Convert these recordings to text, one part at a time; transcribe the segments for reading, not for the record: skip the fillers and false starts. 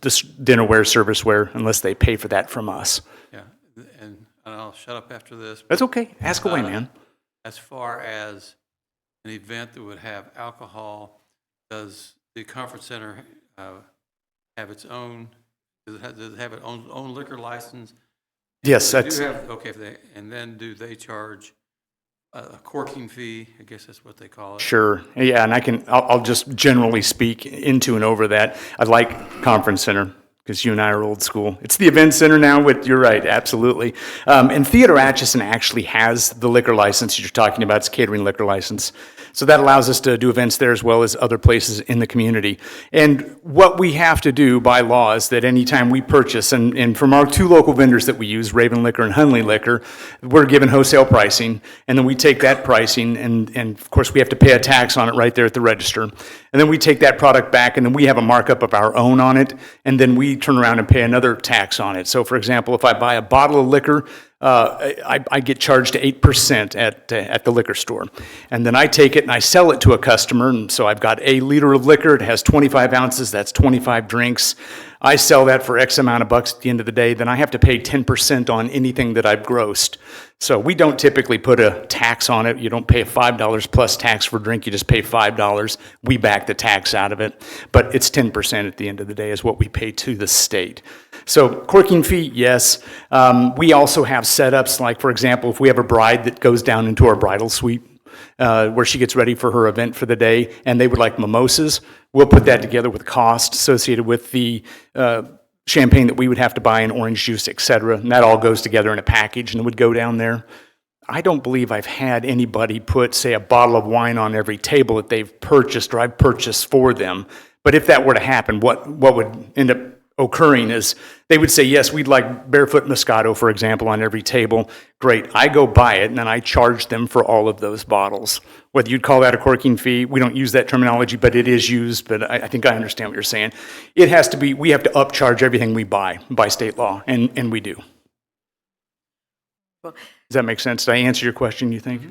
dinnerware, serviceware, unless they pay for that from us. Yeah, and I'll shut up after this. That's okay. Ask away, man. As far as an event that would have alcohol, does the conference center have its own, does it have its own liquor license? Yes, They that's do have, okay, and then do they charge a corking fee? I guess that's what they call it. sure. Yeah, and I'll just generally speak into and over that. I like conference center because you and I are old school. It's the event center now. You're right, absolutely. And Theodore Atchison actually has the liquor license you're talking about. It's a catering liquor license. So that allows us to do events there as well as other places in the community. And what we have to do by law is that anytime we purchase, and from our two local vendors that we use, Raven Liquor and Hunley Liquor, we're given wholesale pricing, and then we take that pricing, and of course we have to pay a tax on it right there at the register. And then we take that product back, and then we have a markup of our own on it, and then we turn around and pay another tax on it. So for example, if I buy a bottle of liquor, I get charged 8% at the liquor store. And then I take it and I sell it to a customer. And so I've got a liter of liquor. It has 25 ounces. That's 25 drinks. I sell that for X amount of bucks at the end of the day. Then I have to pay 10% on anything that I've grossed. So we don't typically put a tax on it. You don't pay $5 plus tax for drink. You just pay $5. We back the tax out of it. But it's 10% at the end of the day is what we pay to the state. So corking fee, yes. We also have setups like, for example, if we have a bride that goes down into our bridal suite where she gets ready for her event for the day and they would like mimosas, we'll put that together with cost associated with the champagne that we would have to buy and orange juice, et cetera. And that all goes together in a package and it would go down there. I don't believe I've had anybody put, say, a bottle of wine on every table that they've purchased or I've purchased for them. But if that were to happen, what would end up occurring is they would say, yes, we'd like Barefoot Moscato, for example, on every table. Great. I go buy it, and then I charge them for all of those bottles. Whether you'd call that a corking fee, we don't use that terminology, but it is used, but I think I understand what you're saying. It has to be, we have to upcharge everything we buy by state law, and we do. Well, Does that make sense? Did I answer your question, you think?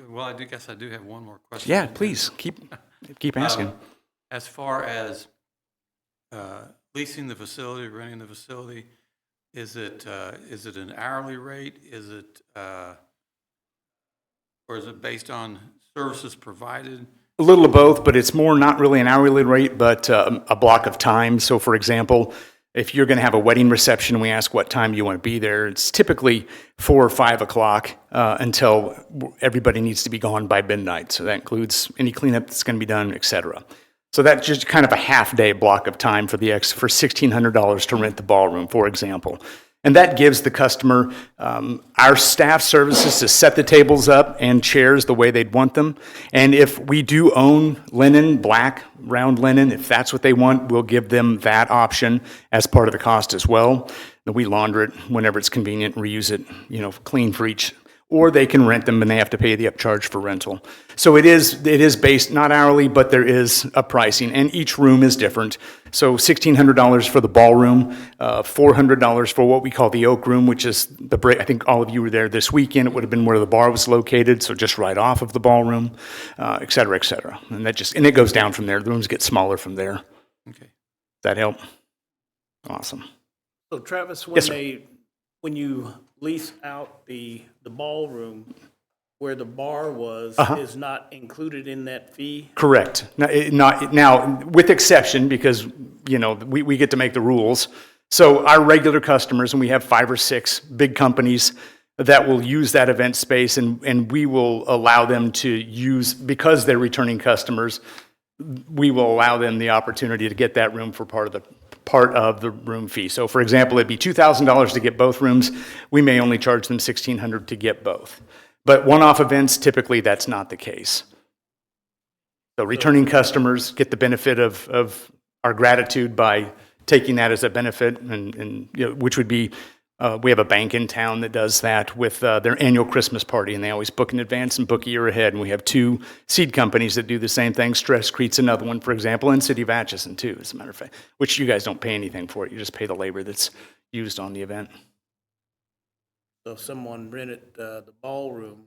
Well, I guess I do have one more question. Yeah, please, keep asking. As far as leasing the facility, renting the facility, is it an hourly rate? Is it or is it based on services provided? A little of both, but it's more not really an hourly rate, but a block of time. So for example, if you're going to have a wedding reception and we ask what time you want to be there, it's typically 4 or 5 o'clock until everybody needs to be gone by midnight. So that includes any cleanup that's going to be done, et cetera. So that's just kind of a half-day block of time for $1,600 to rent the ballroom, for example. And that gives the customer our staff services to set the tables up and chairs the way they'd want them. And if we do own linen, black, round linen, if that's what they want, we'll give them that option as part of the cost as well. And we launder it whenever it's convenient, reuse it, clean for each. Or they can rent them and they have to pay the upcharge for rental. So it is based not hourly, but there is a pricing, and each room is different. So $1,600 for the ballroom, $400 for what we call the Oak Room, which is the break. I think all of you were there this weekend. It would have been where the bar was located, so just right off of the ballroom, et cetera, et cetera. And it goes down from there. The rooms get smaller from there. Okay. Does that help? Awesome. So Travis, Yes, sir. when you lease out the ballroom, where the bar was, is not included in that fee? Correct. Now, with exception, because, we get to make the rules. So our regular customers, and we have 5 or 6 big companies that will use that event space, and we will allow them to use, because they're returning customers, we will allow them the opportunity to get that room for part of the room fee. So for example, it'd be $2,000 to get both rooms. We may only charge them $1,600 to get both. But one-off events, typically that's not the case. So returning customers get the benefit of our gratitude by taking that as a benefit, and which would be, we have a bank in town that does that with their annual Christmas party, and they always book in advance and book a year ahead. And we have 2 seed companies that do the same thing. Stresscrete's another one, for example, and City of Atchison too, as a matter of fact, which you guys don't pay anything for it. You just pay the labor that's used on the event. So if someone rented the ballroom,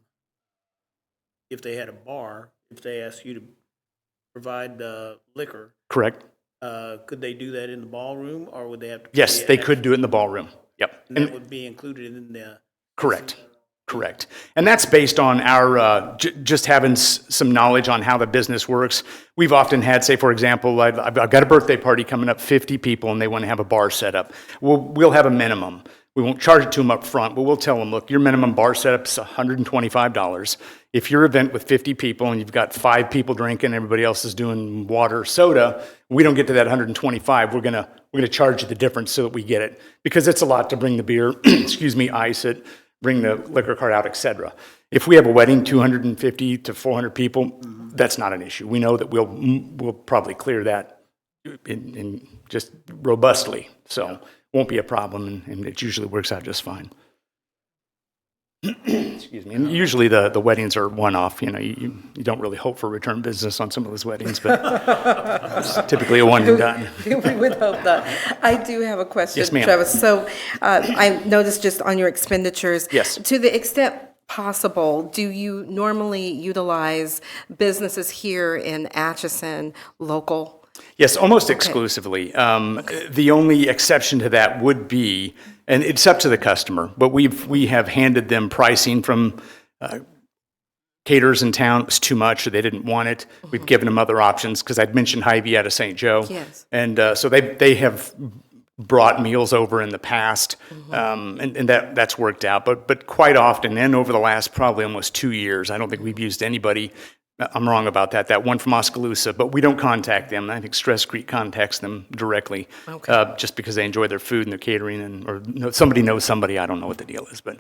if they had a bar, if they asked you to provide liquor, Correct. could they do that in the ballroom, or would they have to? Yes, pay they extra? could do it in the ballroom. Yep. And that would be included in the. Correct. Correct. And that's based on our just having some knowledge on how the business works. We've often had, say, for example, I've got a birthday party coming up, 50 people, and they want to have a bar set up. We'll have a minimum. We won't charge it to them up front, but we'll tell them, look, your minimum bar setup is $125. If your event with 50 people and you've got 5 people drinking, everybody else is doing water, soda, we don't get to that 125. We're gonna charge you the difference so that we get it, because it's a lot to bring the beer, excuse me, ice it, bring the liquor cart out, et cetera. If we have a wedding, 250 to 400 people, that's not an issue. We know that we'll probably clear that in just robustly, so won't be a problem, and it usually works out just fine. Excuse me. And usually the weddings are one-off. You know, you don't really hope for return business on some of those weddings, but it's typically a one and done. We would hope not. I do have a question, Yes, ma'am. Travis. So I noticed just on your expenditures. Yes. To the extent possible, do you normally utilize businesses here in Atchison, local? Yes, almost exclusively. The only exception to that would be, and it's up to the customer, but we have handed them pricing from caterers in town. It was too much, or they didn't want it. We've given them other options, because I'd mentioned Hy-Vee out of St. Joe. Yes. And so they have brought meals over in the past, and that's worked out. But quite often, and over the last probably almost 2 years, I don't think we've used anybody. I'm wrong about that. That one from Oskaloosa, but we don't contact them. I think Stress Creek contacts them directly, just because they enjoy their food and their catering, or somebody knows somebody. I don't know what the deal is, but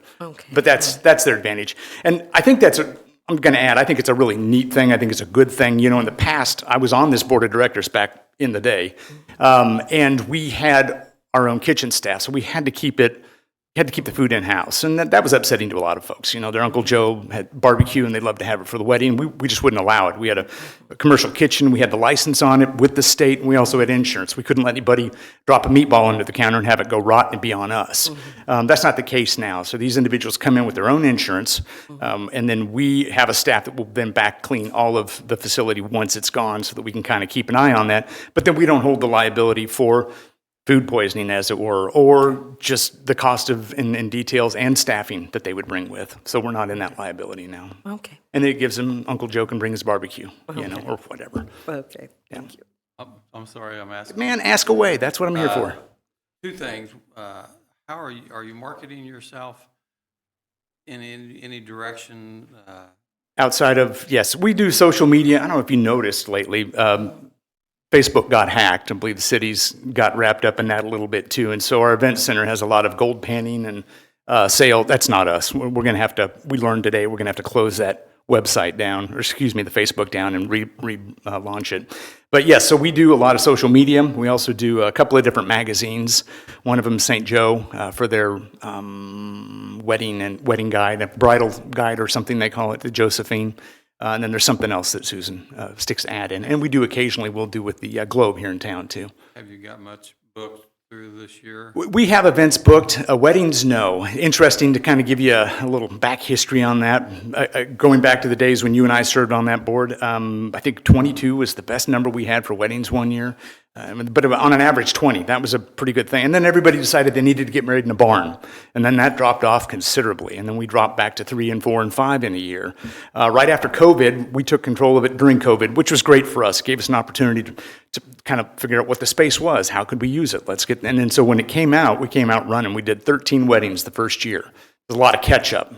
that's their advantage. And I think I'm going to add, I think it's a really neat thing. I think it's a good thing. You know, in the past, I was on this board of directors back in the day, and we had our own kitchen staff, so we had to keep the food in-house, and that was upsetting to a lot of folks. You know, their Uncle Joe had barbecue, and they'd love to have it for the wedding. We just wouldn't allow it. We had a commercial kitchen. We had the license on it with the state, and we also had insurance. We couldn't let anybody drop a meatball under the counter and have it go rotten and be on us. That's not the case now. So these individuals come in with their own insurance, and then we have a staff that will then back clean all of the facility once it's gone, so that we can kind of keep an eye on that. But then we don't hold the liability for food poisoning, as it were, or just the cost of and details and staffing that they would bring with. So we're not in that liability now. Okay. And it gives them, Uncle Joe can bring his barbecue, you know, or whatever. Okay. Thank you. I'm sorry, I'm asking. Man, ask away. That's what I'm here for. 2 things. How are you marketing yourself in any direction? Outside of, yes, we do social media. I don't know if you noticed lately, Facebook got hacked. I believe the cities got wrapped up in that a little bit too. And so our event center has a lot of gold panning and sale. That's not us. We're going to have to, we learned today, we're going to have to close that website down, or excuse me, the Facebook down, and relaunch it. But yes, so we do a lot of social media. We also do a couple of different magazines. One of them, St. Joe, for their wedding guide, a bridal guide or something they call it, the Josephine. And then there's something else that Susan sticks ad in. And we do occasionally, we'll do with the Globe here in town too. Have you got much booked through this year? We have events booked. Weddings, no. Interesting to kind of give you a little back history on that. Going back to the days when you and I served on that board, I think 22 was the best number we had for weddings one year. But on an average 20, that was a pretty good thing. And then everybody decided they needed to get married in a barn. And then that dropped off considerably. And then we dropped back to 3 and 4 and 5 in a year. Right after COVID, we took control of it during COVID, which was great for us. It gave us an opportunity to kind of figure out what the space was. How could we use it? And then so when it came out, we came out running. We did 13 weddings the first year. There's a lot of catch up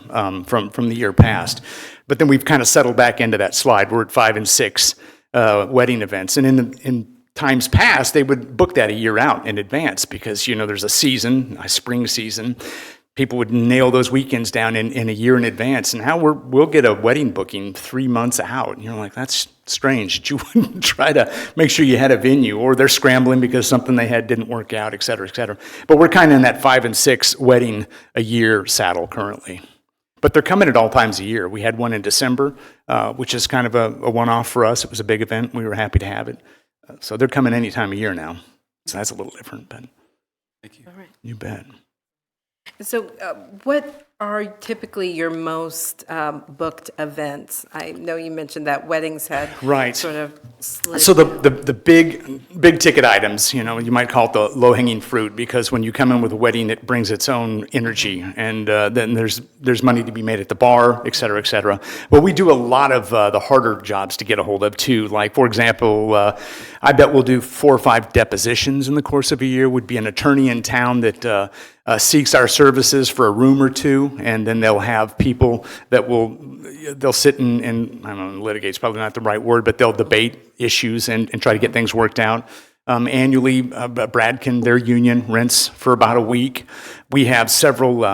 from the year past. But then we've kind of settled back into that slide. We're at 5 and 6 wedding events. And in times past, they would book that a year out in advance, because, you know, there's a season, a spring season. People would nail those weekends down in a year in advance. And now we'll get a wedding booking 3 months out. And you're like, that's strange that you wouldn't try to make sure you had a venue, or they're scrambling because something they had didn't work out, et cetera, et cetera. But we're kind of in that 5 and 6 wedding a year saddle currently. But they're coming at all times of year. We had one in December, which is kind of a one-off for us. It was a big event. We were happy to have it. So they're coming any time of year now. So that's a little different, but Thank you. All right. you bet. So what are typically your most booked events? I know you mentioned that weddings had Right. sort of slid. So the big ticket items, you know, you might call it the low-hanging fruit, because when you come in with a wedding, it brings its own energy, and then there's money to be made at the bar, et cetera, et cetera. But we do a lot of the harder jobs to get a hold of, too. Like, for example, I bet we'll do 4 or 5 depositions in the course of a year. Would be an attorney in town that seeks our services for a room or two, and then they'll have people that they'll sit and I don't know, litigate's probably not the right word, but they'll debate issues and try to get things worked out. Annually, Bradkin, their union, rents for about a week. We have several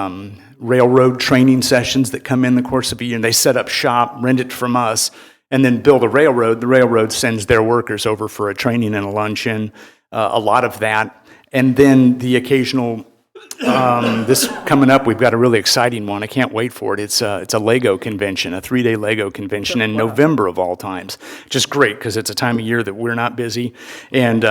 railroad training sessions that come in the course of a year, and they set up shop, rent it from us, and then build a railroad. The railroad sends their workers over for a training and a luncheon, a lot of that. And then the occasional, this coming up, we've got a really exciting one. I can't wait for it. It's a Lego convention, a 3-day Lego convention in November of all times. Just great, because it's a time of year that we're not busy. And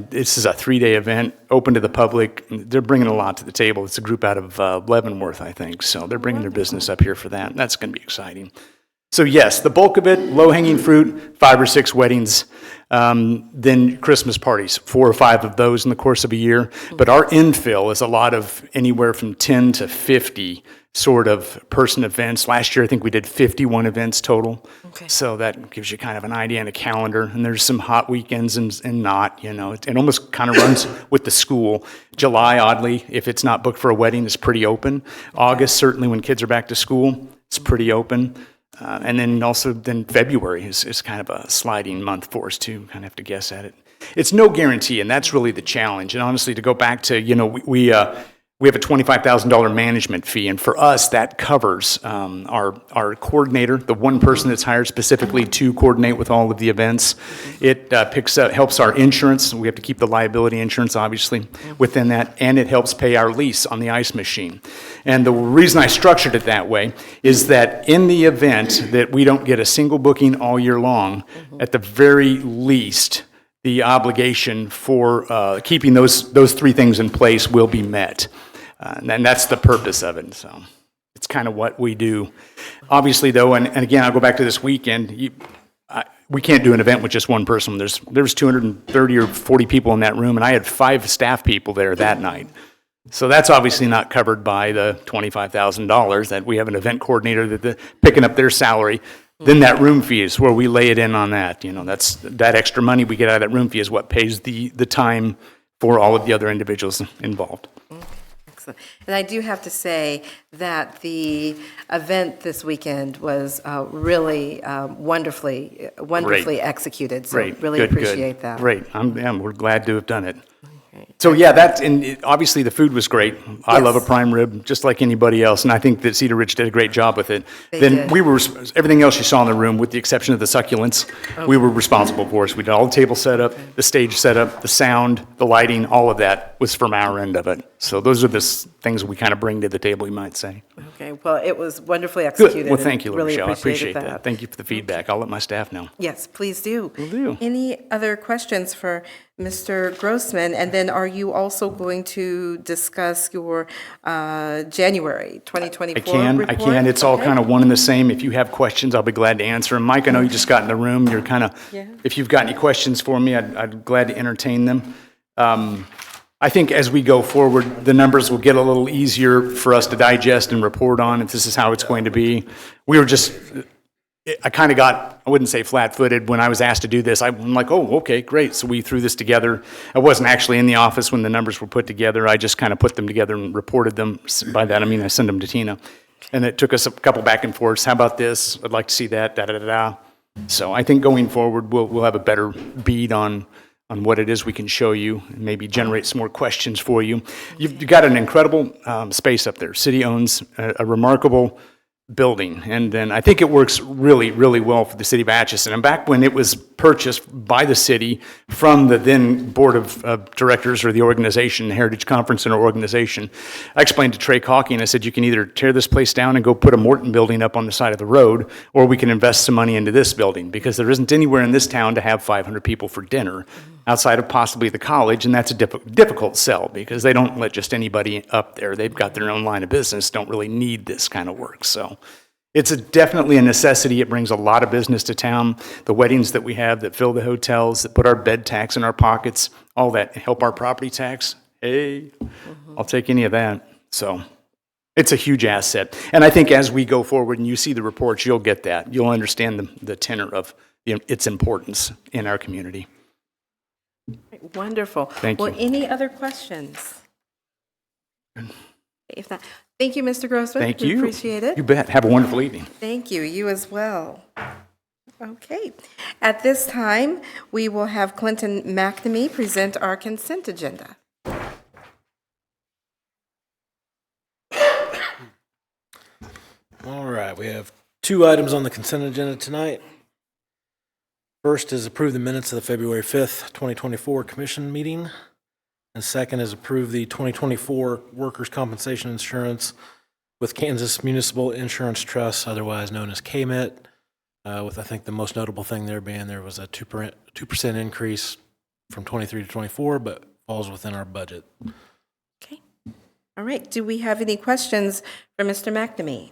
this is a 3-day event, open to the public. They're bringing a lot to the table. It's a group out of Leavenworth, I think. So they're bringing their business up here for that. That's going to be exciting. So yes, the bulk of it, low-hanging fruit, 5 or 6 weddings, then Christmas parties, 4 or 5 of those in the course of a year. But our infill is a lot of anywhere from 10 to 50 sort of person events. Last year, I think we did 51 events total. Okay. So that gives you kind of an idea and a calendar. And there's some hot weekends and not, you know. It almost kind of runs with the school. July, oddly, if it's not booked for a wedding, is pretty open. August, certainly when kids are back to school, it's pretty open. And then also February is kind of a sliding month for us too. Kind of have to guess at it. It's no guarantee, and that's really the challenge. And honestly, to go back to, you know, we have a $25,000 management fee, and for us, that covers our coordinator, the one person that's hired specifically to coordinate with all of the events. It helps our insurance. We have to keep the liability insurance, obviously, within that, and it helps pay our lease on the ice machine. And the reason I structured it that way is that in the event that we don't get a single booking all year long, at the very least, the obligation for keeping those 3 things in place will be met. And that's the purpose of it. So it's kind of what we do. Obviously, though, and again, I'll go back to this weekend. We can't do an event with just one person. There's 230 or 40 people in that room, and I had 5 staff people there that night. So that's obviously not covered by the $25,000 that we have an event coordinator that picking up their salary. Then that room fee is where we lay it in on that. You know, that's that extra money we get out of that room fee is what pays the time for all of the other individuals involved. Excellent. And I do have to say that the event this weekend was really wonderfully executed. So Great. really Good, appreciate good. that. Great. We're glad to have done it. So yeah, obviously the food was great. I love a prime rib, just like anybody else, and I think that Cedar Ridge did a great job with it. They Then did. everything else you saw in the room, with the exception of the succulents, we were responsible for. So we did all the table setup, the stage setup, the sound, the lighting, all of that was from our end of it. So those are the things we kind of bring to the table, you might say. Okay, well, it was wonderfully executed. Good. Well, thank you, and really Rochelle. I appreciate appreciated that. Thank you for the feedback. I'll let my staff know. Yes, please do. Will do. Any other questions for Mr. Grossman? And then are you also going to discuss your January 2024 report? I can. It's all Okay. kind of one and the same. If you have questions, I'll be glad to answer them. Mike, I know you just got in the room. You're kind of, Yeah. if you've got any questions for me, I'd be glad to entertain them. I think as we go forward, the numbers will get a little easier for us to digest and report on if this is how it's going to be. I kind of got, I wouldn't say flat-footed when I was asked to do this. I'm like, oh, okay, great. So we threw this together. I wasn't actually in the office when the numbers were put together. I just kind of put them together and reported them. By that, I mean I sent them to Tina. And it took us a couple back and forths. How about this? I'd like to see that, da-da-da-da. So I think going forward, we'll have a better bead on what it is we can show you, and maybe generate some more questions for you. You've got an incredible space up there. City owns a remarkable building, and then I think it works really, really well for the city of Atchison. And back when it was purchased by the city from the then board of directors or the organization, the Heritage Conference Center organization, I explained to Trey Hawking, I said, you can either tear this place down and go put a Morton building up on the side of the road, or we can invest some money into this building, because there isn't anywhere in this town to have 500 people for dinner. outside of possibly the college, and that's a difficult sell because they don't let just anybody up there. They've got their own line of business, don't really need this kind of work. So it's definitely a necessity. It brings a lot of business to town. The weddings that we have that fill the hotels, that put our bed tax in our pockets, all that help our property tax. Hey, I'll take any of that. So it's a huge asset. And I think as we go forward and you see the reports, you'll get that. You'll understand the tenor of its importance in our community. Wonderful. Thank Well, you. any other questions? If not, thank you, Mr. Grossman. Thank We you. appreciate it. You bet. Have a wonderful evening. Thank you. You as well. Okay. At this time, we will have Clinton McNamee present our consent agenda. All right, we have 2 items on the consent agenda tonight. First is approve the minutes of the February 5th, 2024 commission meeting. And second is approve the 2024 workers' compensation insurance with Kansas Municipal Insurance Trust, otherwise known as KMIT, with I think the most notable thing there being there was a 2% increase from 23 to 24, but falls within our budget. Okay. All right. Do we have any questions for Mr. McNamee?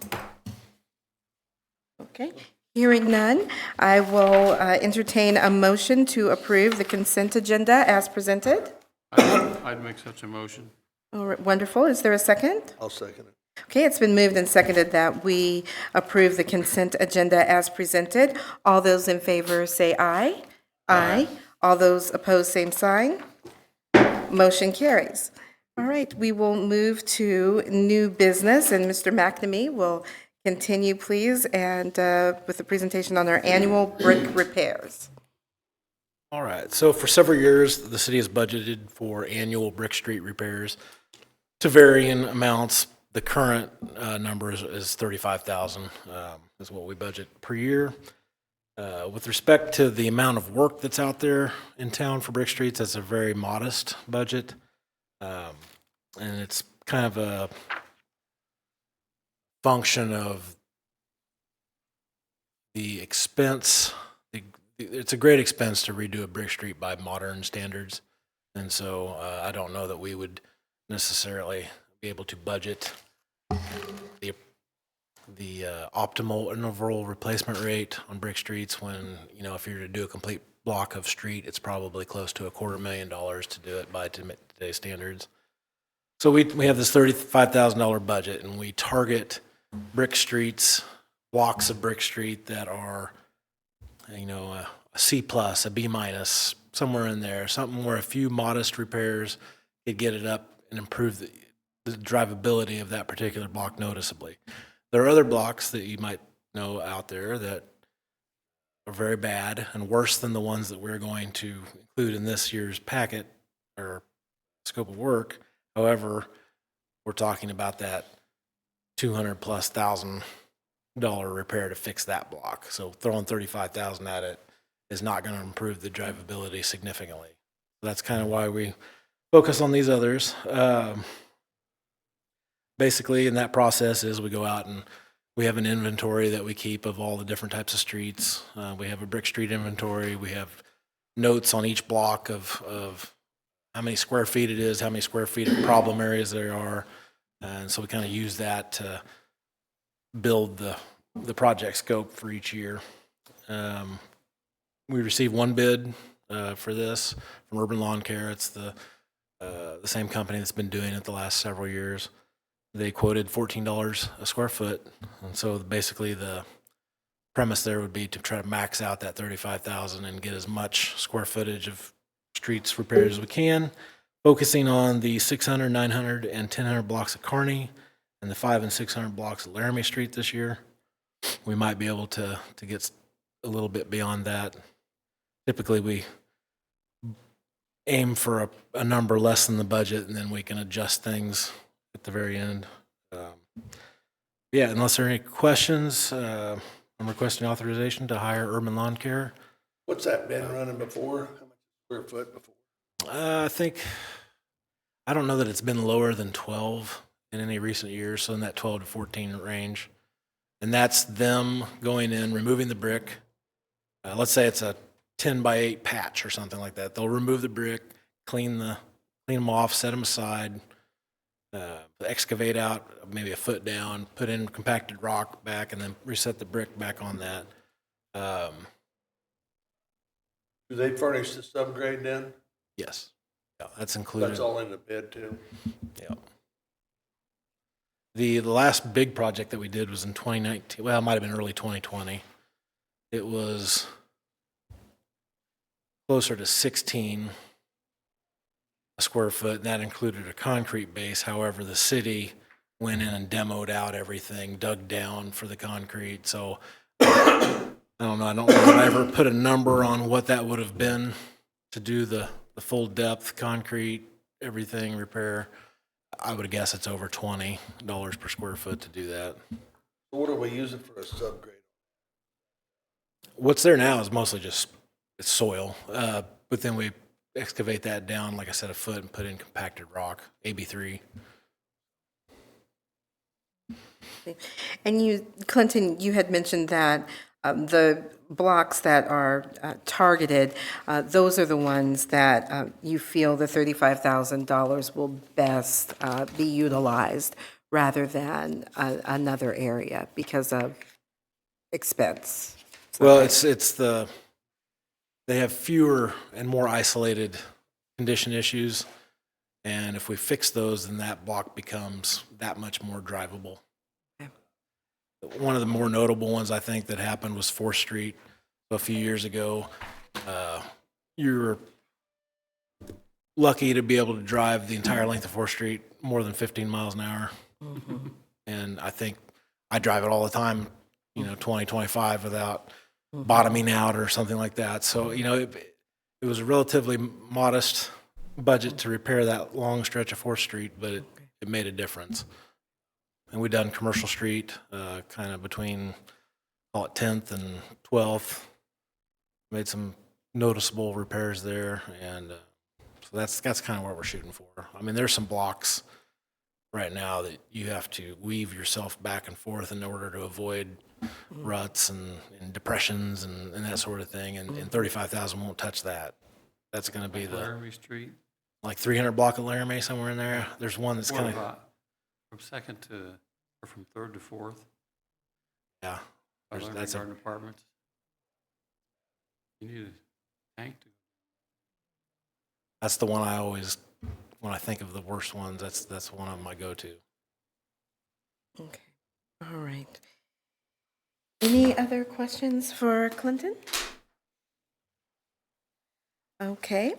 Okay. Hearing none, I will entertain a motion to approve the consent agenda as presented. I'd make such a motion. All right, wonderful. Is there a second? I'll second it. Okay, it's been moved and seconded that we approve the consent agenda as presented. All those in favor say aye. Aye. All those opposed, same sign. Motion carries. All right, we will move to new business, and Mr. McNamee will continue, please, and with the presentation on our annual brick repairs. All right, so for several years, the city has budgeted for annual Brick Street repairs to varying amounts. The current number is $35,000 is what we budget per year. With respect to the amount of work that's out there in town for Brick Streets, that's a very modest budget. And it's kind of a function of the expense. It's a great expense to redo a Brick Street by modern standards. And so I don't know that we would necessarily be able to budget the optimal interval replacement rate on Brick Streets when, you know, if you're to do a complete block of street, it's probably close to $250,000 to do it by today's standards. So we have this $35,000 budget, and we target brick streets, blocks of Brick Street that are, you know, a C plus, a B minus, somewhere in there, something where a few modest repairs could get it up and improve the drivability of that particular block noticeably. There are other blocks that you might know out there that are very bad and worse than the ones that we're going to include in this year's packet or scope of work. However, we're talking about that $200,000+ repair to fix that block. So throwing $35,000 at it is not going to improve the drivability significantly. That's kind of why we focus on these others. Basically, in that process is we go out and we have an inventory that we keep of all the different types of streets. We have a Brick Street inventory. We have notes on each block of how many square feet it is, how many square feet of problem areas there are. And so we kind of use that to build the project scope for each year. We received one bid for this from Urban Lawn Care. It's the same company that's been doing it the last several years. They quoted $14 a square foot. And so basically the premise there would be to try to max out that $35,000 and get as much square footage of streets repaired as we can, focusing on the 600, 900, and 1000 blocks of Kearney and the 500 and 600 blocks of Laramie Street this year. We might be able to get a little bit beyond that. Typically, we aim for a number less than the budget, and then we can adjust things at the very end. Yeah, unless there are any questions, I'm requesting authorization to hire Urban Lawn Care. What's that been running before? How much square foot before? I don't know that it's been lower than 12 in any recent years, so in that 12 to 14 range. And that's them going in, removing the brick. Let's say it's a 10 by 8 patch or something like that. They'll remove the brick, clean them off, set them aside, excavate out maybe a foot down, put in compacted rock back, and then reset the brick back on that. Do they furnish the subgrade then? Yes, yeah, that's included. That's all in the bid too? Yeah. The last big project that we did was in 2019. Well, it might have been early 2020. It was closer to 16 a square foot, and that included a concrete base. However, the city went in and demoed out everything, dug down for the concrete. So I don't know if I ever put a number on what that would have been to do the full depth concrete, everything, repair. I would guess it's over $20 per square foot to do that. So what are we using for a subgrade? What's there now is mostly just it's soil, but then we excavate that down, like I said, a foot and put in compacted rock, AB3. And you, Clinton, you had mentioned that the blocks that are targeted, those are the ones that you feel the $35,000 will best be utilized rather than another area because of expense. Well, they have fewer and more isolated condition issues, and if we fix those, then that block becomes that much more drivable. Okay. One of the more notable ones I think that happened was 4th Street a few years ago. You were lucky to be able to drive the entire length of 4th Street more than 15 miles an hour. Mm-hmm. And I think I drive it all the time, 20, 25 without bottoming out or something like that. So, it was a relatively modest budget to repair that long stretch of 4th Street, but it made a difference. And we done Commercial Street, kind of between, call it 10th and 12th. Made some noticeable repairs there, and so that's kind of what we're shooting for. I mean, there's some blocks right now that you have to weave yourself back and forth in order to avoid ruts and depressions and that sort of thing, and 35,000 won't touch that. That's going to be Laramie Street, like 300 block of Laramie, somewhere in there. There's one that's kind of, from 2nd to, or from 3rd to 4th, yeah, by Laramie that's Garden Apartments. You need a tank to. that's the one I always, when I think of the worst ones, that's one of my go-to. Okay, all right. Any other questions for Clinton? Okay.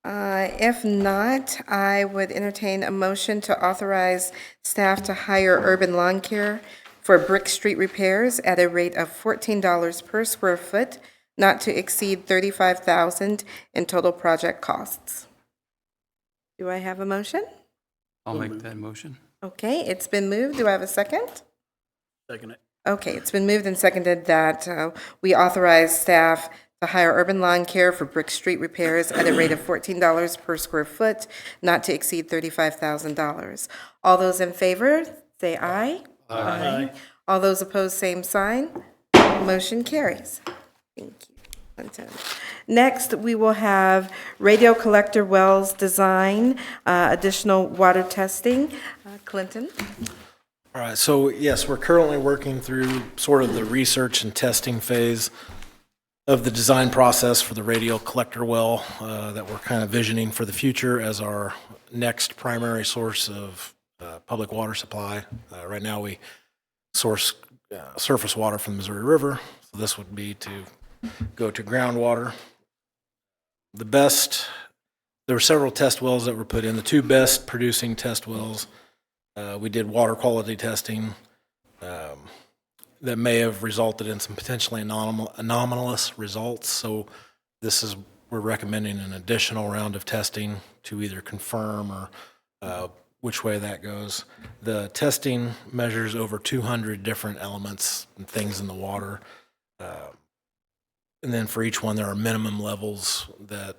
If not, I would entertain a motion to authorize staff to hire Urban Lawn Care for Brick Street repairs at a rate of $14 per square foot, not to exceed $35,000 in total project costs. Do I have a motion? I'll make that motion. Okay, it's been moved. Do I have a second? Second it. Okay, it's been moved and seconded that we authorize staff to hire Urban Lawn Care for Brick Street repairs at a rate of $14 per square foot, not to exceed $35,000. All those in favor, say aye. Aye. All those opposed, same sign. Motion carries. Thank you, Clinton. Next, we will have radio collector wells design, additional water testing. Clinton? All right, so yes, we're currently working through sort of the research and testing phase of the design process for the radial collector well that we're kind of visioning for the future as our next primary source of public water supply. Right now, we source surface water from the Missouri River, so this would be to go to groundwater. There were several test wells that were put in. The two best producing test wells, we did water quality testing that may have resulted in some potentially anomalous results. So we're recommending an additional round of testing to either confirm or which way that goes. The testing measures over 200 different elements and things in the water. And then for each one, there are minimum levels that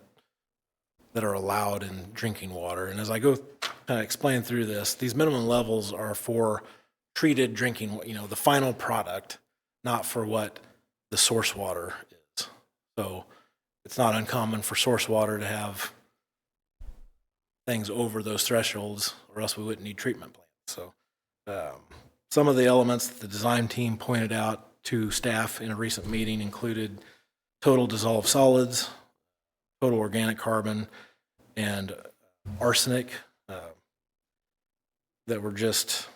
are allowed in drinking water. And as I go kind of explain through this, these minimum levels are for treated drinking, the final product, not for what the source water is. So it's not uncommon for source water to have things over those thresholds, or else we wouldn't need treatment plants. So some of the elements that the design team pointed out to staff in a recent meeting included total dissolved solids, total organic carbon, and arsenic that were just,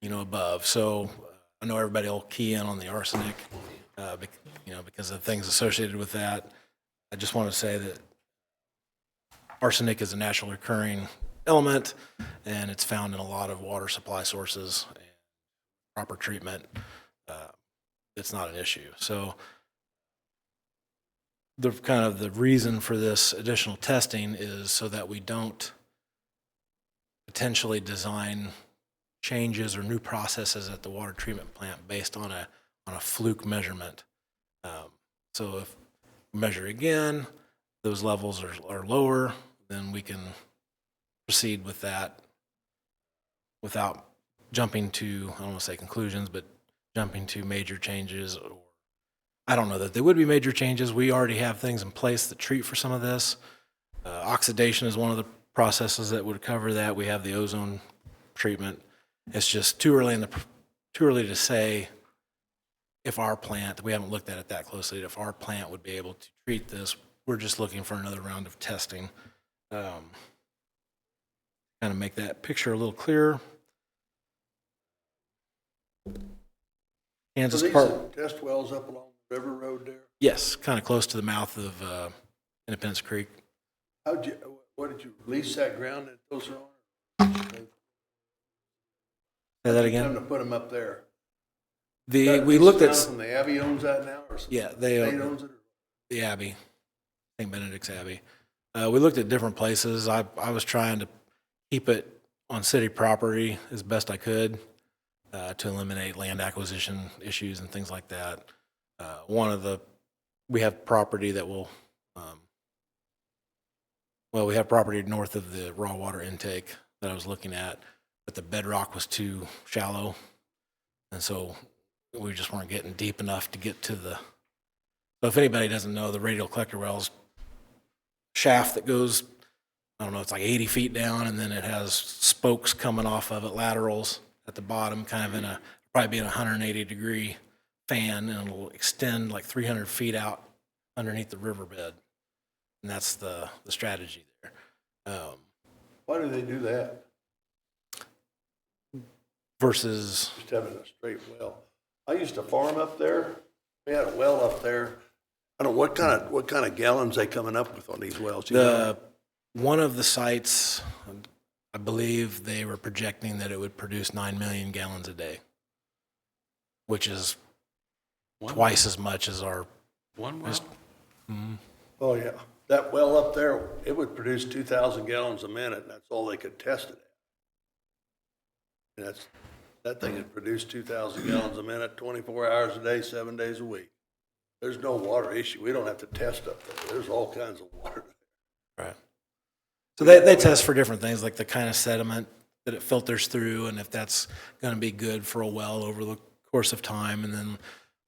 above. So I know everybody will key in on the arsenic, because of things associated with that. I just want to say that arsenic is a naturally occurring element, and it's found in a lot of water supply sources. And proper treatment, it's not an issue. So the reason for this additional testing is so that we don't potentially design changes or new processes at the water treatment plant based on a fluke measurement. So if we measure again, those levels are lower, then we can proceed with that without jumping to, I don't want to say conclusions, but jumping to major changes. Or I don't know that there would be major changes. We already have things in place that treat for some of this. Oxidation is one of the processes that would cover that. We have the ozone treatment. It's just too early to say if our plant, we haven't looked at it that closely, if our plant would be able to treat this. We're just looking for another round of testing. Kind of make that picture a little clearer. So Kansas these Park. are test wells up along the river road there? Yes, kind of close to the mouth of Independence Creek. What did you lease that ground that those are on? Say that Time again? to put them up there. We looked at, From the Abbey owns that now, or something? yeah, State owns it? the Abbey, St. Benedict's Abbey. We looked at different places. I was trying to keep it on city property as best I could to eliminate land acquisition issues and things like that. We have property that will, we have property north of the raw water intake that I was looking at, but the bedrock was too shallow. And so we just weren't getting deep enough to get to the, so if anybody doesn't know, the radial collector well's shaft that goes, I don't know, it's like 80 feet down, and then it has spokes coming off of it, laterals at the bottom, kind of probably be in a 180-degree fan, and it'll extend like 300 feet out underneath the riverbed. And that's the strategy there. Why do they do that? Versus, Just having a straight well. I used to farm up there. We had a well up there. I don't know what kind of gallons they coming up with on these wells. You know? one of the sites, I believe they were projecting that it would produce 9 million gallons a day, which is twice as much as our. One well? Oh, yeah. That well up there, it would produce 2,000 gallons a minute, and that's all they could test it at. And that thing would produce 2,000 gallons a minute, 24 hours a day, 7 days a week. There's no water issue. We don't have to test up there. There's all kinds of water. Right. So they test for different things, like the kind of sediment that it filters through, and if that's going to be good for a well over the course of time. And then,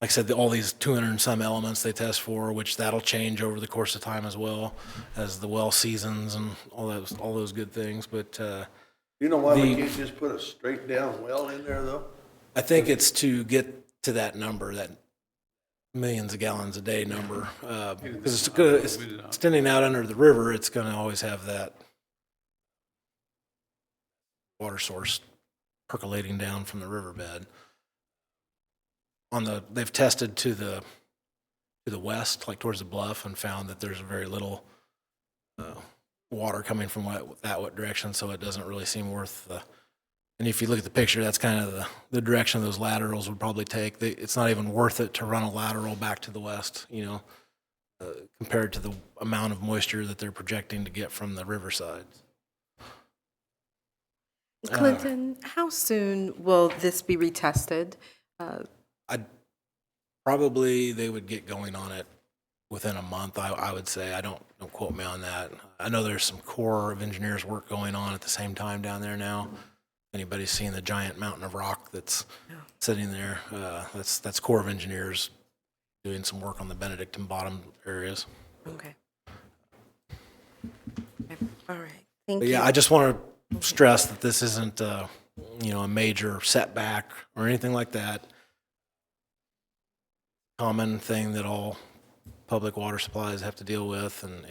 like I said, all these 200 and some elements they test for, which that'll change over the course of time as well as the well seasons and all those good things. But You know why we can't just put a straight down well in there, though? I think it's to get to that number, that millions of gallons a day number, because it's extending out under the river. It's going to always have that water source percolating down from the riverbed. They've tested to the west, like towards the bluff, and found that there's very little water coming from that direction, so it doesn't really seem worth the. And if you look at the picture, that's kind of the direction those laterals would probably take. It's not even worth it to run a lateral back to the west, compared to the amount of moisture that they're projecting to get from the riverside. Clinton, how soon will this be retested? Probably they would get going on it within a month, I would say. Don't quote me on that. I know there's some Corps of Engineers work going on at the same time down there now. Anybody's seen the giant mountain of rock that's sitting there, that's Corps of Engineers doing some work on the Benedictine bottom areas. Okay. Okay, all right, thank But you. yeah, I just want to stress that this isn't, you know, a major setback or anything like that. Common thing that all public water supplies have to deal with, and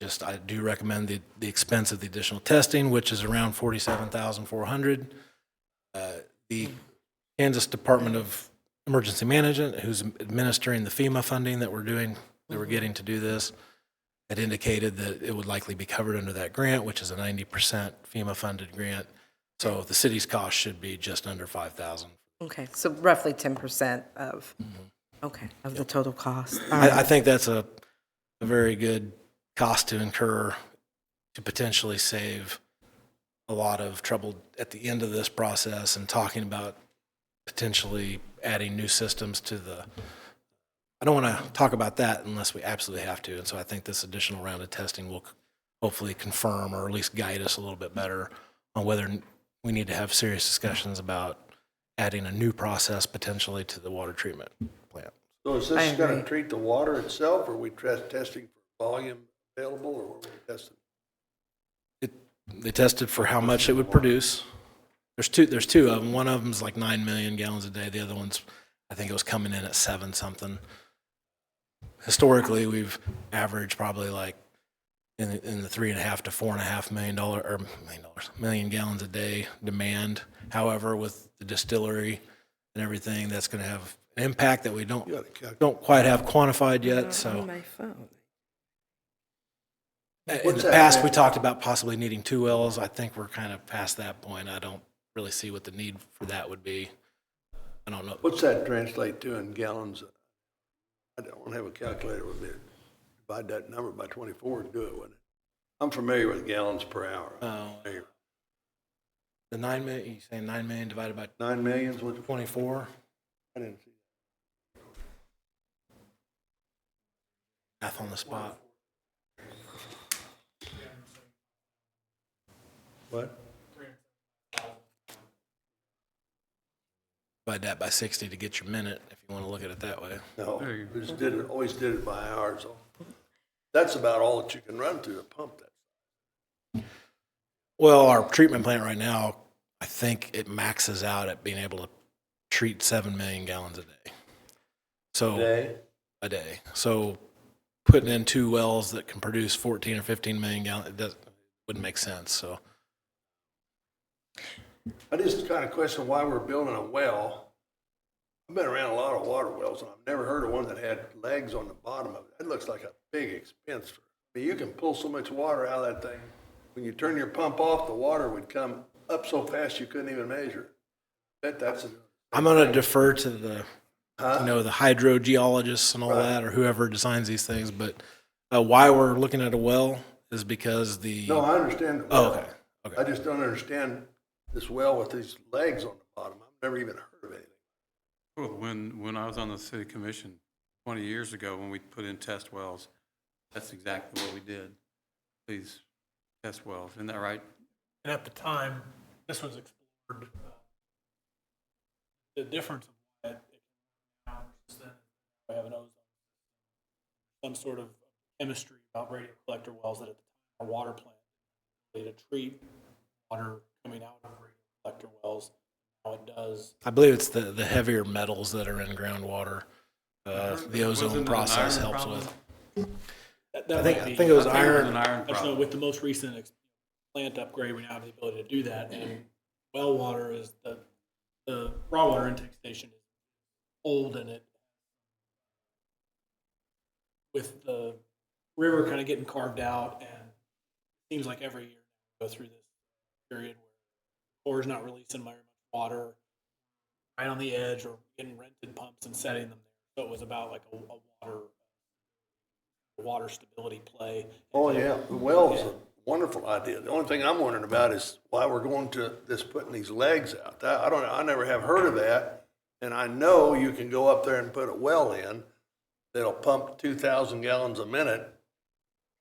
just, I do recommend the expense of the additional testing, which is around $47,400. The Kansas Department of Emergency Management, who's administering the FEMA funding that we're getting to do this, had indicated that it would likely be covered under that grant, which is a 90% FEMA-funded grant. So the city's cost should be just under $5,000. Okay, so roughly 10% of, okay, of the total cost. I think that's a very good cost to incur to potentially save a lot of trouble at the end of this process and talking about potentially adding new systems to the, I don't want to talk about that unless we absolutely have to. And so I think this additional round of testing will hopefully confirm or at least guide us a little bit better on whether we need to have serious discussions about adding a new process potentially to the water treatment plant. So is I this gonna agree. treat the water itself, or are we testing for volume available, or what are we testing? They tested for how much it would produce. There's two of them. One of them's like 9 million gallons a day. The other one's, I think it was coming in at 7 something. Historically, we've averaged probably like in the $3.5 to $4.5 million gallons a day demand. However, with the distillery and everything, that's going to have an impact that we don't quite have quantified yet. So On my phone. in What's the that past, we meant? talked about possibly needing 2 wells. I think we're kind of past that point. I don't really see what the need for that would be. I don't know. What's that translate to in gallons? I don't have a calculator with me. Divide that number by 24 and do it, wouldn't it? I'm familiar with gallons per hour. Oh. The 9 million, you saying 9 million divided by 9 millions, what, 24? I didn't see Math on the spot. what? Divide that by 60 to get your minute, if you want to look at it that way. No, There you we just did it, always did it by hours. So that's about all that you can run through a pump that. Well, our treatment plant right now, I think it maxes out at being able to treat 7 million gallons a day. So Day? a day. So putting in 2 wells that can produce 14 or 15 million gallons, wouldn't make sense. So I just kind of question why we're building a well. I've been around a lot of water wells, and I've never heard of one that had legs on the bottom of it. That looks like a big expense. I mean, you can pull so much water out of that thing. When you turn your pump off, the water would come up so fast you couldn't even measure it. That's I'm going to defer to the, the hydrogeologists and all that, or whoever designs these things. But why we're looking at a well is because the. No, I understand. the Oh, well. okay. Okay. I just don't understand this well with these legs on the bottom. I've never even heard of anything. Well, when I was on the city commission 20 years ago, when we put in test wells, that's exactly what we did. These test wells, isn't that right? And at the time, this was explored. The difference of what it now versus then, we have an ozone, some sort of chemistry about radio collector wells that at the time our water plant to treat water coming out of radio collector wells. Now it does. I believe it's the heavier metals that are in groundwater. The ozone Wasn't it an process iron helps problem? with. That I think might be- it was I think it was iron. an iron I just know problem. with the most recent plant upgrade, we now have the ability to do that. And well water is the raw water intake station is old, and it, with the river kind of getting carved out, and it seems like every year we go through this period where the Corps is not releasing very much water right on the edge, or getting rented pumps and setting them there. So it was about like a water stability play. Oh, yeah, the well's a wonderful idea. The only thing I'm wondering about is why we're going to this, putting these legs out. That, I don't know, I never have heard of that. And I know you can go up there and put a well in that'll pump 2,000 gallons a minute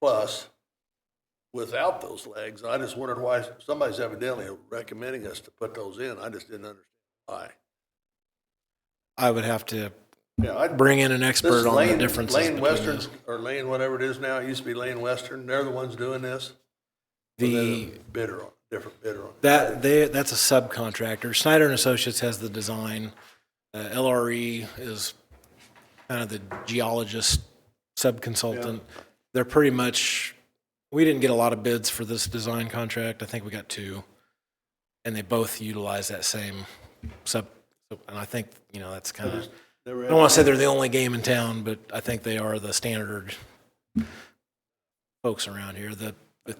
plus without those legs. I just wondered why somebody's evidently recommending us to put those in. I just didn't understand why. I would have to Yeah, I'd bring in an This expert is on the Lane, differences Lane between Western, those. or Lane, whatever it is now, it used to be Lane Western, they're the ones doing this? Or they're The, bidder on, different bidder on. that's a subcontractor. Snyder and Associates has the design. LRE is kind of the geologist subconsultant. They're pretty much, we didn't get a lot of bids for this design contract. I think we got 2. And they both utilize that same and I think, that's kind of, I don't want to say they're the only game in town, but I think they are the standard folks around here. The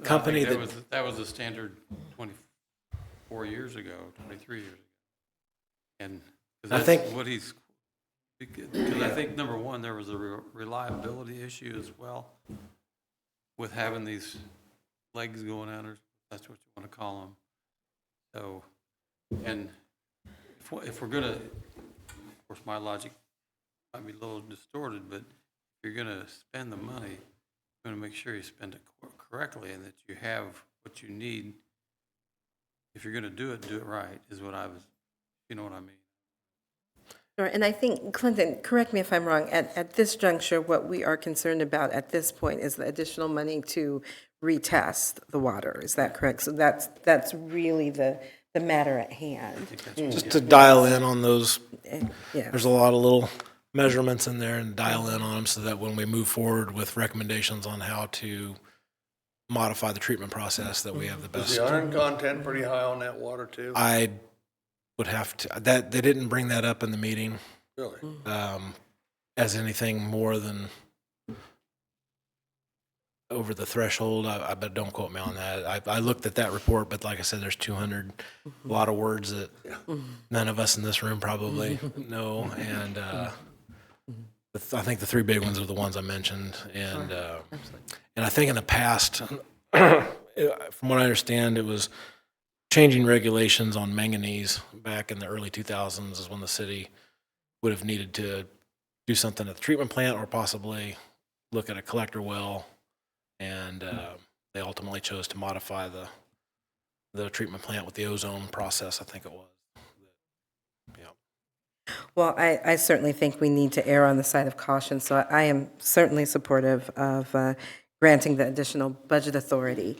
company I that, think that was the standard 24 years ago, 23 years ago. And 'cause I that's think- what he's, because I think, number one, there was a reliability issue as well with having these legs going out, or that's what you want to call them. So, and if we're gonna, of course, my logic might be a little distorted, but if you're gonna spend the money, you're gonna make sure you spend it correctly and that you have what you need. If you're gonna do it right, is what I was, you know what I mean? Sure, and I think, Clinton, correct me if I'm wrong, at this juncture, what we are concerned about at this point is the additional money to retest the water. Is that correct? So that's really the matter at hand. just to dial in on those, Yeah. there's a lot of little measurements in there and dial in on them so that when we move forward with recommendations on how to modify the treatment process, that we have the Is best. the iron content pretty high on that water too? I would have to, that, they didn't bring that up in the meeting, Really? as anything more than over the threshold. But don't quote me on that. I looked at that report, but like I said, there's 200, a lot of words that none of us in this room probably know. And I think the 3 big ones are the ones I mentioned. And I think in the past, from what I understand, it was changing regulations on manganese back in the early 2000s is when the city would have needed to do something at the treatment plant or possibly look at a collector well. And they ultimately chose to modify the treatment plant with the ozone process, I think it was. Yeah. Well, I certainly think we need to err on the side of caution, so I am certainly supportive of granting the additional budget authority.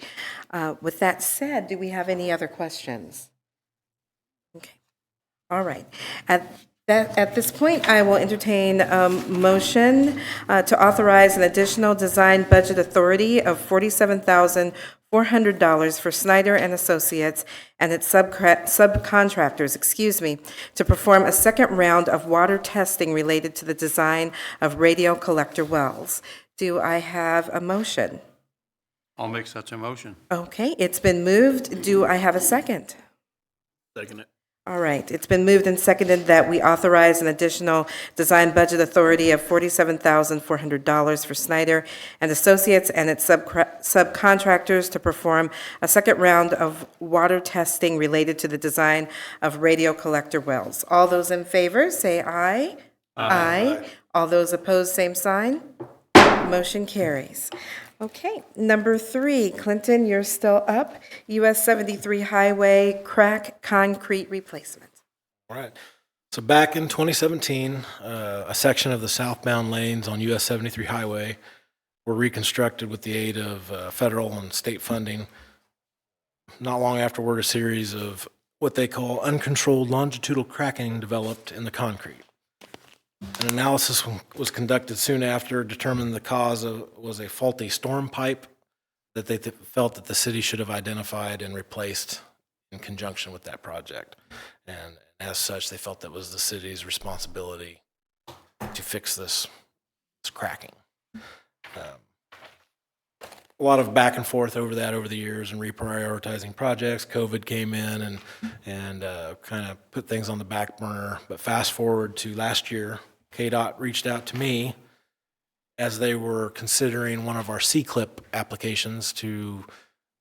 With that said, do we have any other questions? Okay. All right. At this point, I will entertain a motion to authorize an additional design budget authority of $47,400 for Snyder and Associates and its subcontractors, to perform a second round of water testing related to the design of radio collector wells. Do I have a motion? I'll make such a motion. Okay, it's been moved. Do I have a second? Second it. All right, it's been moved and seconded that we authorize an additional design budget authority of $47,400 for Snyder and Associates and its subcontractors to perform a second round of water testing related to the design of radio collector wells. All those in favor, say aye. Aye. All those opposed, same sign. Motion carries. Okay, number 3, Clinton, you're still up. US 73 Highway crack concrete replacement. All right. So back in 2017, a section of the southbound lanes on US 73 Highway were reconstructed with the aid of federal and state funding. Not long afterward, a series of what they call uncontrolled longitudinal cracking developed in the concrete. An analysis was conducted soon after, determined the cause was a faulty storm pipe that they felt that the city should have identified and replaced in conjunction with that project. And as such, they felt that was the city's responsibility to fix this cracking. A lot of back and forth over that over the years and reprioritizing projects. COVID came in and kind of put things on the back burner. But fast forward to last year, KDOT reached out to me as they were considering one of our C-CLIP applications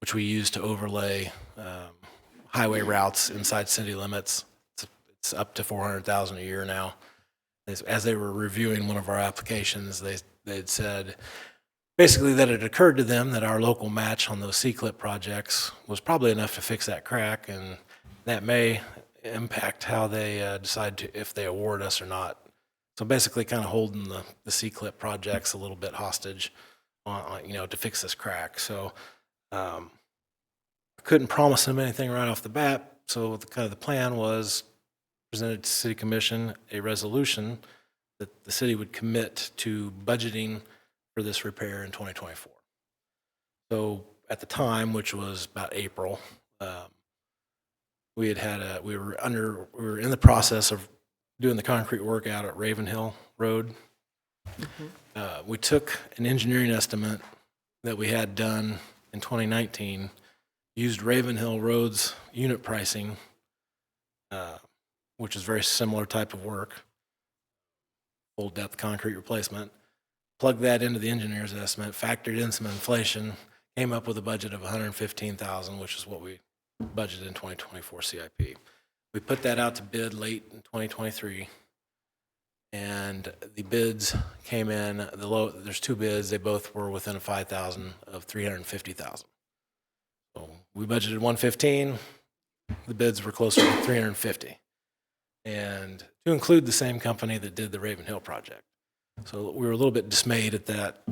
which we use to overlay highway routes inside city limits. It's up to $400,000 a year now. As they were reviewing one of our applications, they'd said basically that it occurred to them that our local match on those C-CLIP projects was probably enough to fix that crack, and that may impact how they decide if they award us or not So basically kind of holding the C-clip projects a little bit hostage to fix this crack. So I couldn't promise them anything right off the bat. So the plan was presented to City Commission a resolution that the city would commit to budgeting for this repair in 2024. So at the time, which was about April, we were in the process of doing the concrete work out at Ravenhill Road. We took an engineering estimate that we had done in 2019, used Ravenhill Road's unit pricing, which is very similar type of work, full depth concrete replacement, plugged that into the engineer's estimate, factored in some inflation, came up with a budget of $115,000, which is what we budgeted in 2024 CIP. We put that out to bid late in 2023, and the bids came in, there's two bids, they both were within a $5,000 of $350,000. So we budgeted 115, the bids were closer to 350. And to include the same company that did the Ravenhill project. So we were a little bit dismayed at that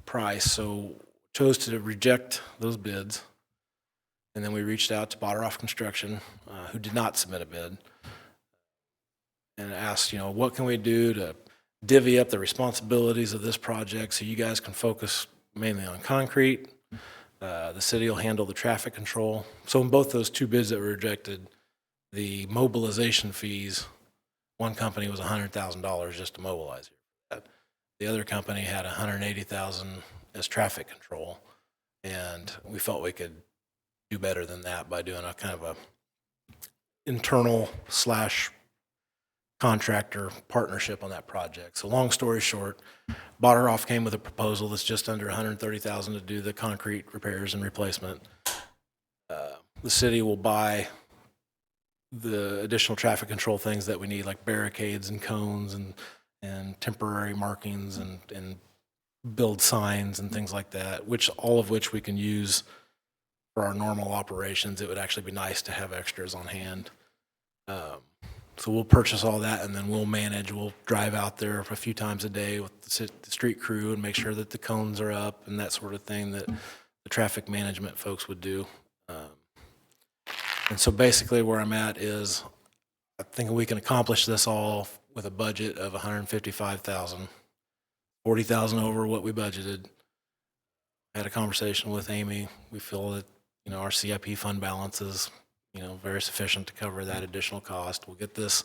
price, so chose to reject those bids. And then we reached out to Botteroff Construction, who did not submit a bid, and asked, what can we do to divvy up the responsibilities of this project so you guys can focus mainly on concrete. The city will handle the traffic control. So in both those two bids that were rejected, the mobilization fees, one company was $100,000 just to mobilize it. The other company had $180,000 as traffic control, and we felt we could do better than that by doing a kind of a internal / contractor partnership on that project. So long story short, Botteroff came with a proposal that's just under $130,000 to do the concrete repairs and replacement. The city will buy the additional traffic control things that we need, like barricades and cones and temporary markings and build signs and things like that, all of which we can use for our normal operations. It would actually be nice to have extras on hand. So we'll purchase all that, and then we'll drive out there a few times a day with the street crew and make sure that the cones are up and that sort of thing that the traffic management folks would do. And so basically where I'm at is I think we can accomplish this all with a budget of $155,000, $40,000 over what we budgeted. Had a conversation with Amy. We feel that, our CIP fund balance is, very sufficient to cover that additional cost. We'll get this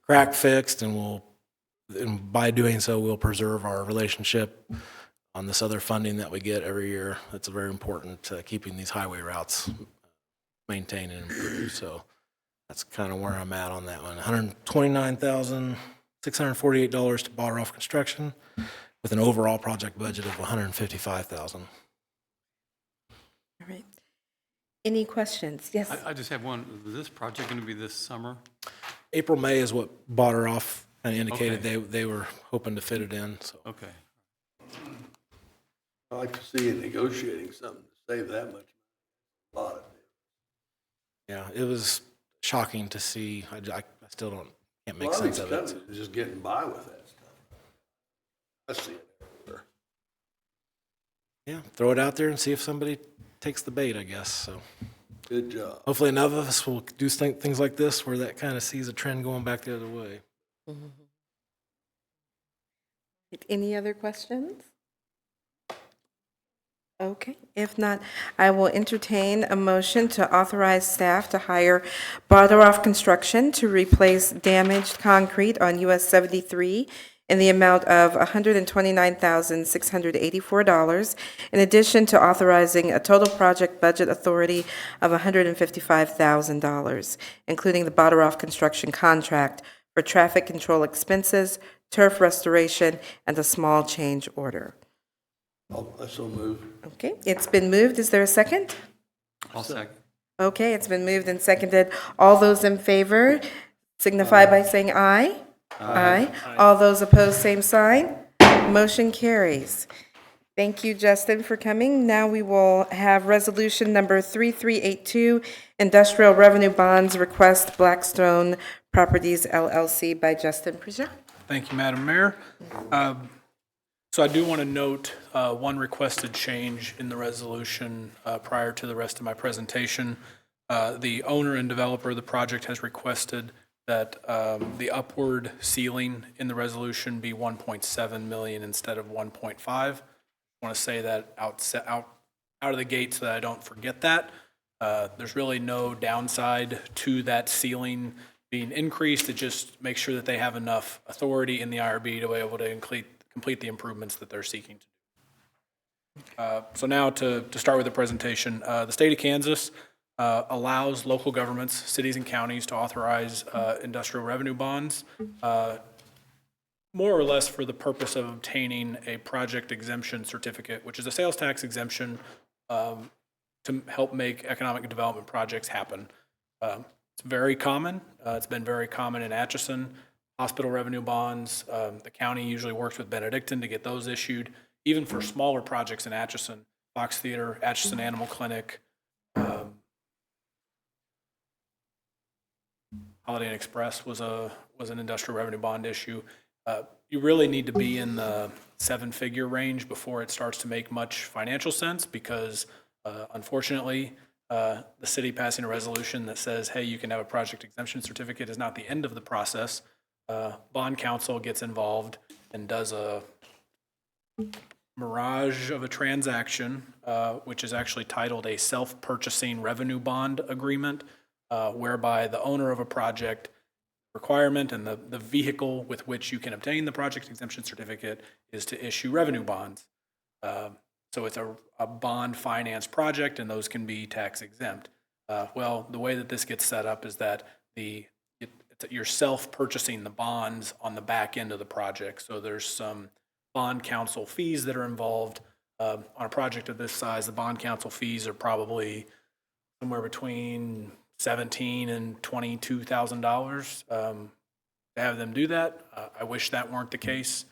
crack fixed, and by doing so, we'll preserve our relationship on this other funding that we get every year. That's very important to keeping these highway routes maintained and improved. So that's kind of where I'm at on that one. $129,648 to Botteroff Construction with an overall project budget of $155,000. All right. Any questions? Yes. I just have one. Is this project going to be this summer? April, May is what Botteroff kind of indicated Okay. they were hoping to fit it in. So Okay. I like to see you negotiating something to save that much. A lot of it. yeah, it was shocking to see. I still can't A make lot of sense these of it. companies are just getting by with that stuff. I see it everywhere. Yeah, throw it out there and see if somebody takes the bait, I guess. So Good job. hopefully enough of us will do things like this where that kind of sees a trend going back the other way. Any other questions? Okay, if not, I will entertain a motion to authorize staff to hire Botteroff Construction to replace damaged concrete on US 73 in the amount of $129,684, in addition to authorizing a total project budget authority of $155,000, including the Botteroff Construction contract for traffic control expenses, turf restoration, and a small change order. I so move. Okay, it's been moved. Is there a second? I'll second. Okay, it's been moved and seconded. All those in favor signify by saying aye. Aye. All those opposed, same sign. Motion carries. Thank you, Justin, for coming. Now we will have resolution number 3382, Industrial Revenue Bonds Request Blackstone Properties LLC by Justin Prejean. Thank you, Madam Mayor. So I do want to note one requested change in the resolution prior to the rest of my presentation. The owner and developer of the project has requested that the upward ceiling in the resolution be 1.7 million instead of 1.5. I want to say that out of the gate so that I don't forget that. There's really no downside to that ceiling being increased. It just makes sure that they have enough authority in the IRB to be able to complete the improvements that they're seeking to do. So now to start with the presentation, the state of Kansas allows local governments, cities and counties to authorize industrial revenue bonds, more or less for the purpose of obtaining a project exemption certificate, which is a sales tax exemption to help make economic development projects happen. It's very common. It's been very common in Atchison. Hospital revenue bonds, the county usually works with Benedictine to get those issued. Even for smaller projects in Atchison, Fox Theater, Atchison Animal Clinic, Holiday Inn Express was an industrial revenue bond issue. You really need to be in the seven-figure range before it starts to make much financial sense because unfortunately, the city passing a resolution that says, hey, you can have a project exemption certificate is not the end of the process. Bond counsel gets involved and does a mirage of a transaction, which is actually titled a self-purchasing revenue bond agreement, whereby the owner of a project requirement and the vehicle with which you can obtain the project exemption certificate is to issue revenue bonds. So it's a bond finance project, and those can be tax exempt. Well, the way that this gets set up is that you're self-purchasing the bonds on the back end of the project. So there's some bond counsel fees that are involved. On a project of this size, the bond counsel fees are probably somewhere between $17,000 and $22,000 to have them do that. I wish that weren't the case,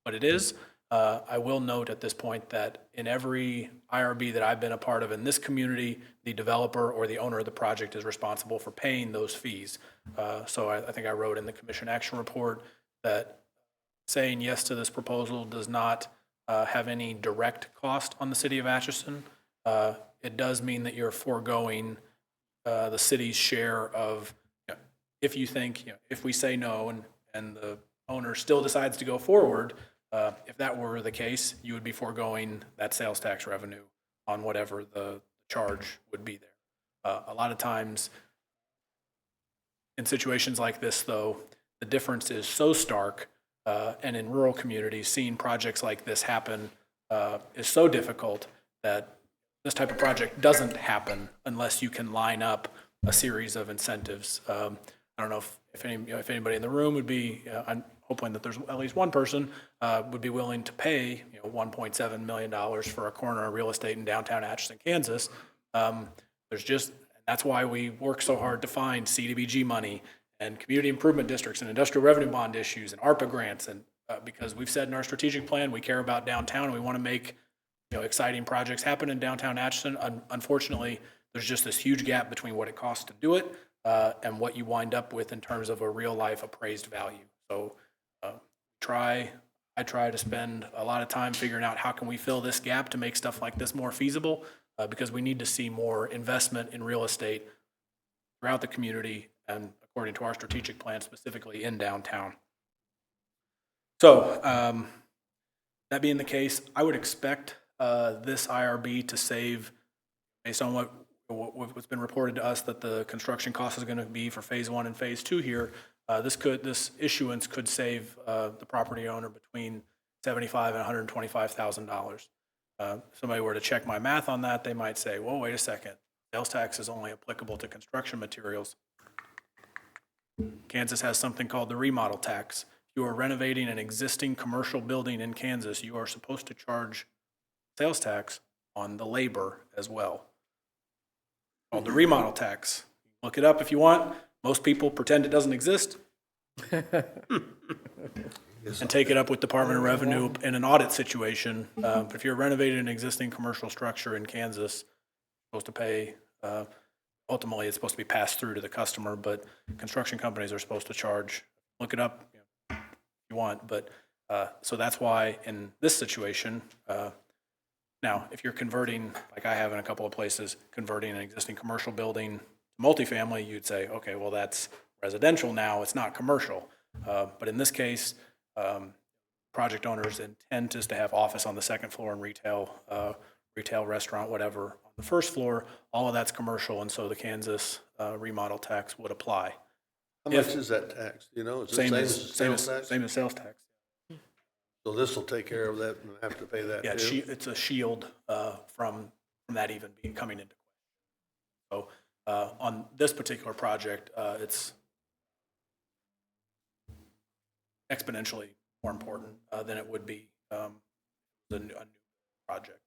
but it is. I will note at this point that in every IRB that I've been a part of in this community, the developer or the owner of the project is responsible for paying those fees. So I think I wrote in the commission action report that saying yes to this proposal does not have any direct cost on the city of Atchison. It does mean that you're foregoing the city's share of, if you think, if we say no and the owner still decides to go forward, if that were the case, you would be foregoing that sales tax revenue on whatever the charge would be there. A lot of times in situations like this, though, the difference is so stark, and in rural communities, seeing projects like this happen is so difficult that this type of project doesn't happen unless you can line up a series of incentives. I don't know if anybody in the room would be, I'm hoping that there's at least one person would be willing to pay $1.7 million for a corner of real estate in downtown Atchison, Kansas. That's why we work so hard to find CDBG money and community improvement districts and industrial revenue bond issues and ARPA grants, and because we've said in our strategic plan we care about downtown and we want to make exciting projects happen in downtown Atchison. Unfortunately, there's just this huge gap between what it costs to do it and what you wind up with in terms of a real life appraised value. So I try to spend a lot of time figuring out how can we fill this gap to make stuff like this more feasible, because we need to see more investment in real estate throughout the community and according to our strategic plan, specifically in downtown. So that being the case, I would expect this IRB to save, based on what's been reported to us, that the construction cost is going to be for phase 1 and phase 2 here. This issuance could save the property owner between $75,000 and $125,000. Somebody were to check my math on that, they might say, well, wait a second, sales tax is only applicable to construction materials. Kansas has something called the remodel tax. If you are renovating an existing commercial building in Kansas, you are supposed to charge sales tax on the labor as well, called the remodel tax. Look it up if you want. Most people pretend it doesn't exist and take it up with Department of Revenue in an audit situation. But if you're renovating an existing commercial structure in Kansas, you're supposed to pay, ultimately it's supposed to be passed through to the customer, but construction companies are supposed to charge. Look it up. you want, but, so that's why in this situation, now, if you're converting, like I have in a couple of places, converting an existing commercial building to multifamily, you'd say, okay, well, that's residential now, it's not commercial. But in this case, project owners intend just to have office on the second floor and retail, restaurant, whatever, on the first floor. All of that's commercial, and so the Kansas remodel tax would apply. How much is that tax? You know, is it Same same as, as sales tax? same as sales tax. So this will take care of that and have to pay that Yeah, too? it's a shield from that even being coming into question. So on this particular project, it's exponentially more important than it would be a new project.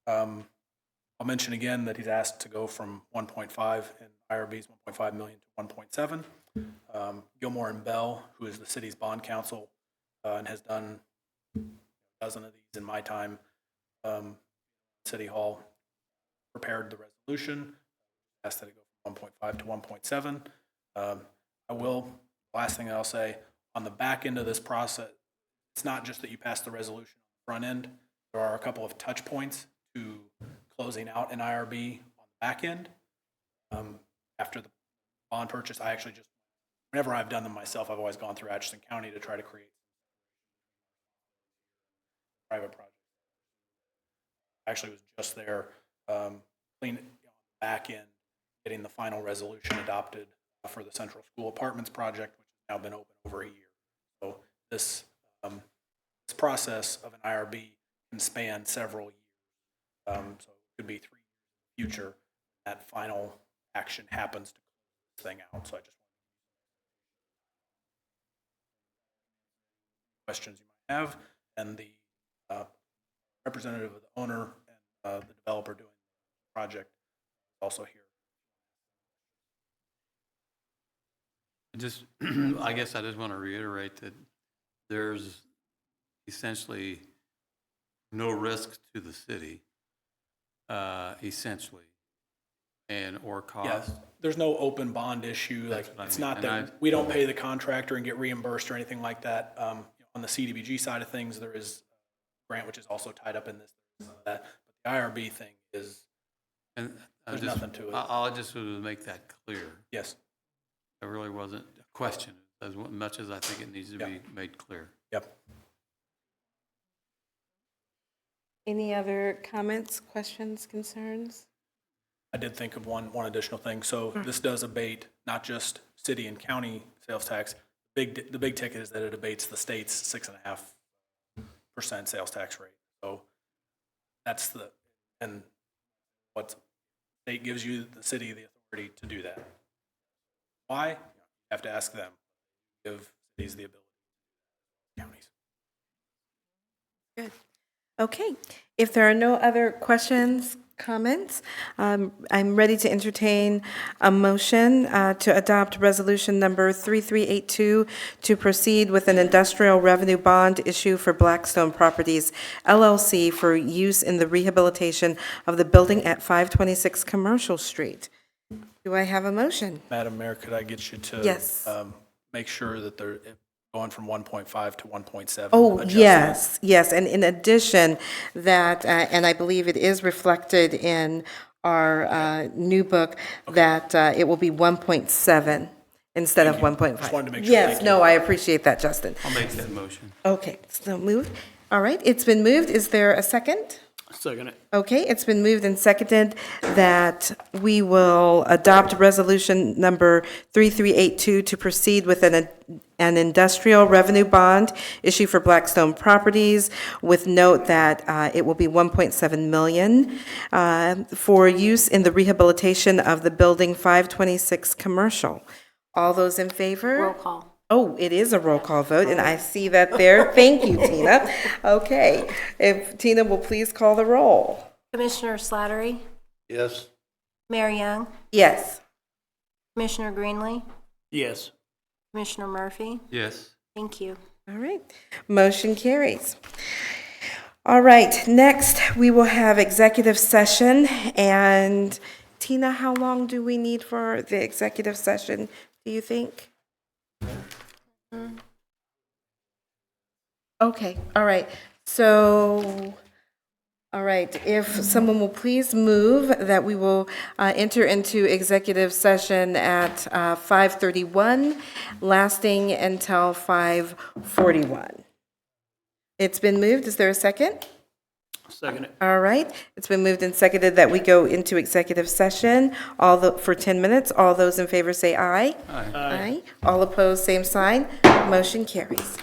I'll mention again that he's asked to go from 1.5 and IRB's 1.5 million to 1.7. Gilmore and Bell, who is the city's bond counsel and has done a dozen of these in my time, City Hall prepared the resolution, asked that it go from 1.5 to 1.7. Last thing I'll say, on the back end of this process, it's not just that you pass the resolution on the front end. There are a couple of touch points to closing out an IRB on the back end. After the bond purchase, I actually just, whenever I've done them myself, I've always gone through Atchison County to try to create private project. I actually was just there, clean back end, getting the final resolution adopted for the Central School Apartments project, which has now been open over a year. So this process of an IRB can span several years. So it could be 3 years in the future. That final action happens to close this thing out. So I just questions you might have, and the representative of the owner and the developer doing the project is also here. Just, I guess I just want to reiterate that there's essentially no risk to the city, essentially, and or cost. Yes, there's no open bond issue. That's Like, what I it's mean. not And that we don't pay the contractor and get reimbursed or anything like that. On the CDBG side of things, there is a grant which is also tied up in this. But the IRB thing is, And there's nothing to it. I'll just sort of make that clear. yes, It really wasn't a question as much as I think it needs to be made clear. yep. Any other comments, questions, concerns? I did think of one additional thing. So this does abate not just city and county sales tax. The big ticket is that it abates the state's 6.5% sales tax rate. So that's and what state gives you, the city, the authority to do that. Why? You have to ask them. Give cities the ability, counties. Good. Okay. If there are no other questions, comments, I'm ready to entertain a motion to adopt resolution number 3382 to proceed with an industrial revenue bond issue for Blackstone Properties LLC for use in the rehabilitation of the building at 526 Commercial Street. Do I have a motion? Madam Mayor, could I get you to Yes. make sure that they're going from 1.5 to 1.7? Oh, adjustment? yes, and in addition, that, and I believe it is reflected in our new book, that it will be 1.7 instead of 1.5. Just wanted to make sure. Yes, Thank you. no, I appreciate that, Justin. I'll make that motion. Okay, so moved. All right, it's been moved. Is there a second? Second it. Okay, it's been moved and seconded that we will adopt resolution number 3382 to proceed with an industrial revenue bond issue for Blackstone Properties, with note that it will be 1.7 million for use in the rehabilitation of the building 526 Commercial. All those in favor? Roll call. Oh, it is a roll call vote, and I see that there. Thank you, Tina. Okay, if Tina will please call the roll. Commissioner Slattery, Yes? Mayor Young, Yes. Commissioner Greenlee, Yes. Commissioner Murphy. Yes. Thank you. All right, motion carries. All right, next we will have executive session, and Tina, how long do we need for the executive session, do you think? Okay, all right. So, all right, if someone will please move that we will enter into executive session at 5:31, lasting until 5:41. It's been moved. Is there a second? Second it. All right, it's been moved and seconded that we go into executive session for 10 minutes. All those in favor say aye. Aye. Aye. All opposed, same sign. Motion carries.